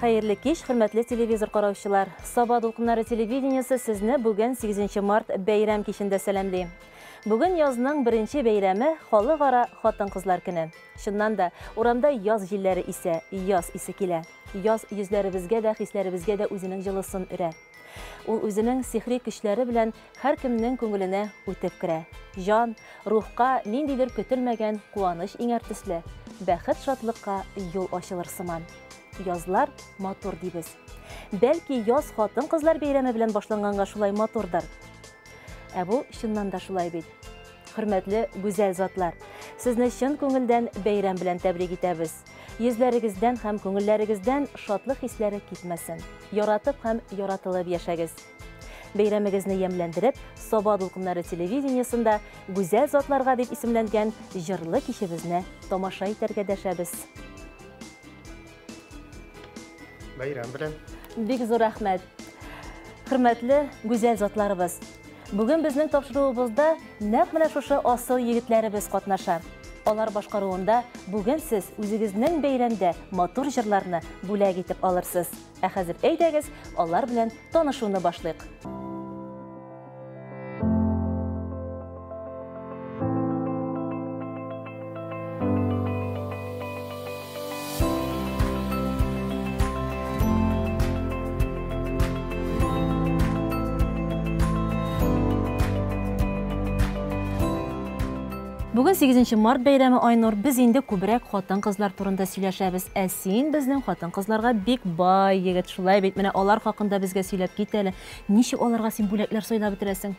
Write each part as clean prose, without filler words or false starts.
Xayrlı kеш, hürmetli televizor qarawçılar. Sabah dolqunları televideniyesi sizni bugun 8 mart bayram keshinde salamlayım. Bugün yazның birinci bayramı xalqara xotin-qizlar kuni. Shundan da uramda yaz jilleri ise yaz isi kile. Yaz yüzlerimizge de, hislerimizge de o'zining jılıсын üre. Ул o'zining sihri kuchlari bilan har kimning ko'nglini o'tib kira. Jon, ruhqa nindidir көтелмәгән quvanish ingartisli, бәхет шатлыкка yo'l ochilır сыман. Yazlar motor deymiz. Belki yaz xotin-qizlar bayrami bilan boshlanganга шулай motordir. Bu shundan da şulay bit. Hürmetli güzel zatlar, sizni chin ko'ngildan bayram bilan tabrik etamiz. Yüzleringizden hem ko'ngilleringizdan şadlık hisleri gitmesin. Yaratып hem yaratılıb yaşagız. Bayramınızı yemlendirip, Sabah dolqunları televideniyasında güzel zatlarga deb isimlengen jırlı kişimizni tomaşa iterge deşebiz. Bayram bilan. Bek zo'r rahmat. Hürmetli güzel zatlarımız. Bugün bizning topshirig'imizda naq mana shu asıl yigitlarimiz qatnashar. Olar boshqaruvida bugün siz o'zingizning bayramda motor jırlarni bo'lak etib olursiz. Hozir aydagiz, onlar bilan tanishuvni boshlaylik. Bugün 8 Mart bayramı Aynur, biz indi ko'proq xotin-qizlar turunda сөйләшәбез. Sen bizning xotin-qizlarga bek bay yigit шулай bit. Менә алар хакында безгә сөйләп кит әле. Ничек аларга син бүләкләр сайлап бетерәсең?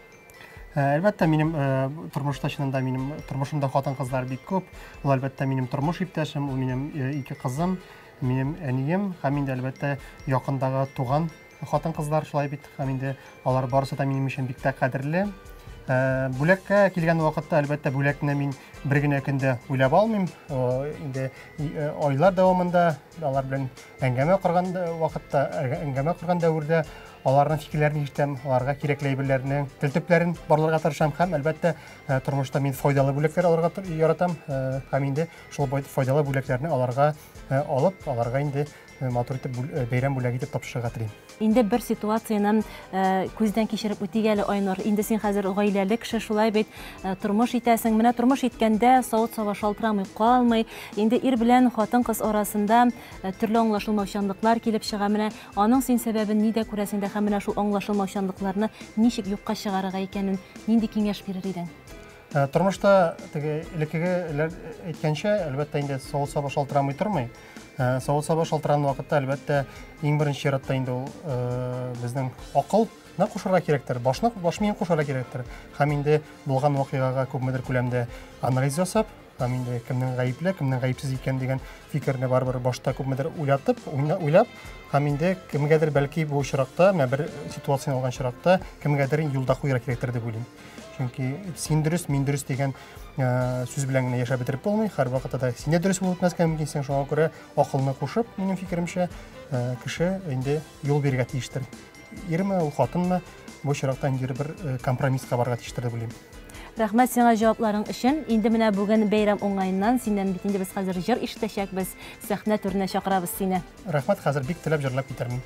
Әлбәттә, минем тормышташында минем тормышымда хатын-кызлар бик күп. Ул әлбәттә минем тормыш иптәшем, ул минем ике кызым, минем әнием, һәм инде әлбәттә якындагы туган хатын-кызлар шулай бит. Һәм инде алар барысы да минем өчен бик тә кадерле. Бүләккә килгән вакытта әлбәттә бүләкне мин бер генә көндә уйлап алмыйм. Инде айлар дәвамында алар белән әңгәмә корган вакытта, әңгәмә корган дәврдә аларның фикерләрен ишетәм, аларга кирәкле әйберләрне, тел-төпләрен барларга тырышам һәм әлбәттә тормышта мин файдалы бүләкләр аларга яратам. Һәм инде шул файдалы бүләкләрне аларга алып, аларга инде матур итеп бәйрәм бүләге итеп тапшырырга телим. Инде бер ситуацияны күздән кичереп үтик әле Айнур. Инде син хәзер гаиләле кеше шулай бит тормыш итәсең. Менә тормыш иткәндә савыт-саба шалтырамый калмый. Инде ир белән хатын-кыз арасында төрле аңлашылмаучанлыклар килеп чыга. Менә аның син сәбәбен нидә күрәсең дә һәм менә шул аңлашылмаучанлыкларны ничек юкка чыгарырга икәнен нинди киңәш бирер идең? Тормышта теге элеккеге әйткәнчә, әлбәттә инде савыт-саба шалтырамый тормый. Савыт-саба шалтырган вакытта әлбәттә иң беренче чиратта инде ул безнең акылны кушарга кирәктер, баш миен кушарга кирәктер. Һәм инде булган вакыйгага күпмедер күләмдә анализ ясап, һәм инде кемнең гаепле, кемнең гаепсез икән дигән фикерне барбер башта күпмедер уйлап, һәм инде кемгәдер бәлки бу чиракта, менә бер ситуация алган чиракта кемгәдер юлда куйра кирәктер дип уйлыйм. Чөнки син дөрес, мин дөрес дигән сүз белән генә яшәп бетереп булмый. Һәр вакытта да син дөрес булып мәскән мөмкин, син шуңа күрә акылны кушып, минем фикеремчә, кеше инде юл бирергә тиештер. Ирме, ул хатынмы, бу чиракта инде бер компромисска барырга тиештер дип уйлыйм. Рәхмәт сиңа җавапларың өчен. Инде менә бүген бәйрәм уңайыннан синнән бит инде без хәзер җыр ишетәчәкбез. Сәхнә түренә чакырабыз сине. Рәхмәт, хәзер бик теләп җырлап китермен.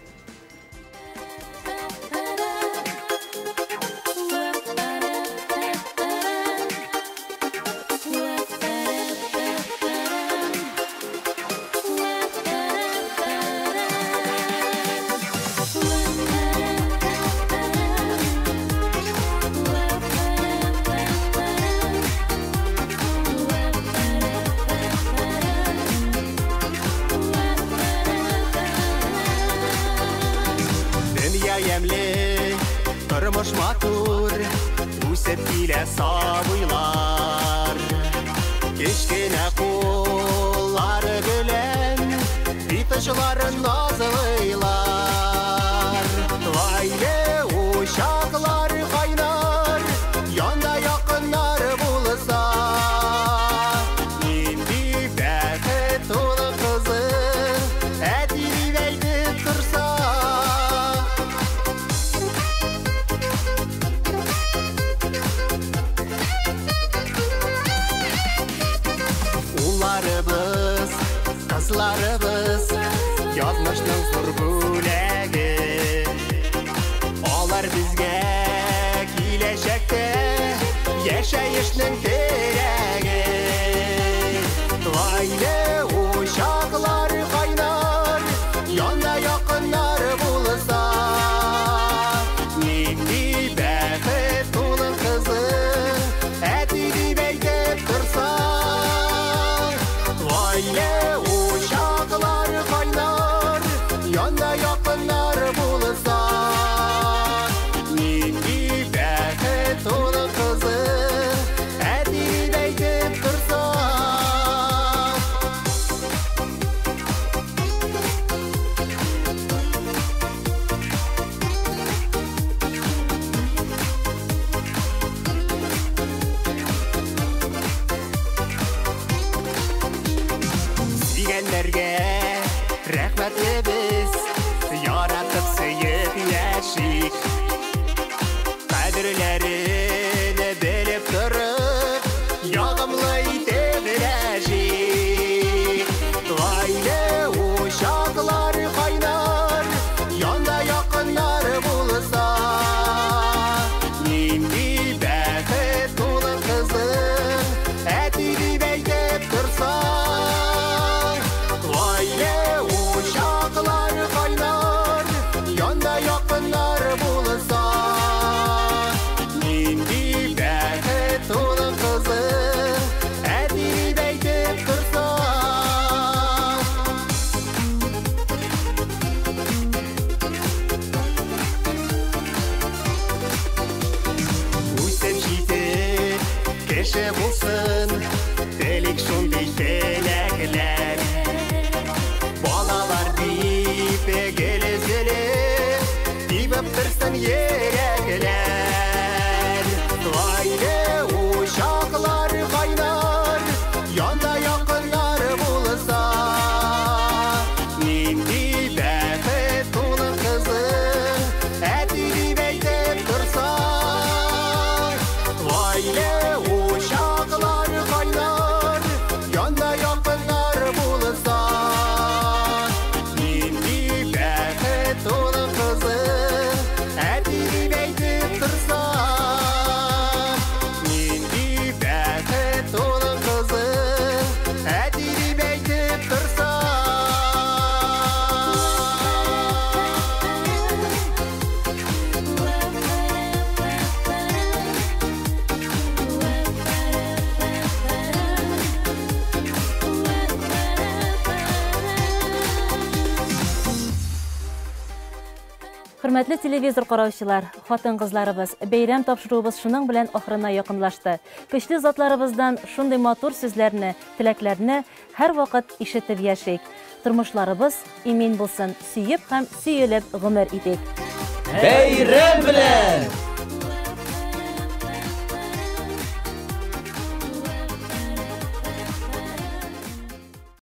Тормыш матур, үсеп килә сабыйлар. Кечкенә куллары белән итешларын назлыйлар. Гаилә учаклар кайнар, янда якыннар булса. Нинди бәхет тулы кызың, әти дип әйтеп торса. Kızlarımız, yazmışның зур бүләге. Алар безгә киләчәктә яшәешнең терәге. Гаилә учаклар кайнар, янда якыннар булса. Нинди бәхет тулы кызың, әти дип әйтеп торсаң. Гаилә учаклар кайнар, янда якыннар булса. Нинди бәхет тулы кызың, әти дип әйтеп торсаң. Дигәннәргә рәхмәтле без, яратып сөеп яшик. Кадерләрен белеп торып, ягымлы итеп рәшик. Гаилә учаклар кайнар, янда якыннар булса. Нинди бәхет тулы кызың, әти дип әйтеп торсаң. Гаилә учаклар кайнар, янда якыннар булса. Нинди бәхет тулы кызың, әти дип әйтеп торсаң. Үсеп җитеп кеше булсын, телик шундый теләкләр. Балалар дип гелезелеп, тибеп торсын йөрәкләр. Гаилә учаклар кайнар, янда якыннар булса. Нинди бәхет тулы кызың, әти дип әйтеп торсаң. Гаилә учаклар кайнар, янда якыннар булса. Нинди бәхет тулы кызың, әти дип әйтеп торсаң. Нинди бәхет тулы кызың, әти дип әйтеп торсаң. Хөрмәтле телевизор караучылар, хатын-кызларыбыз, бәйрәм тапшыруыбыз шуның белән ахырына якынлашты. Көчле затларыбыздан шундый матур сүзләрне, теләкләрне һәр вакыт ишетеп яшик. Тормышларыбыз имин булсын, сөеп һәм сөелеп гомер итик. Бәйрәм белән!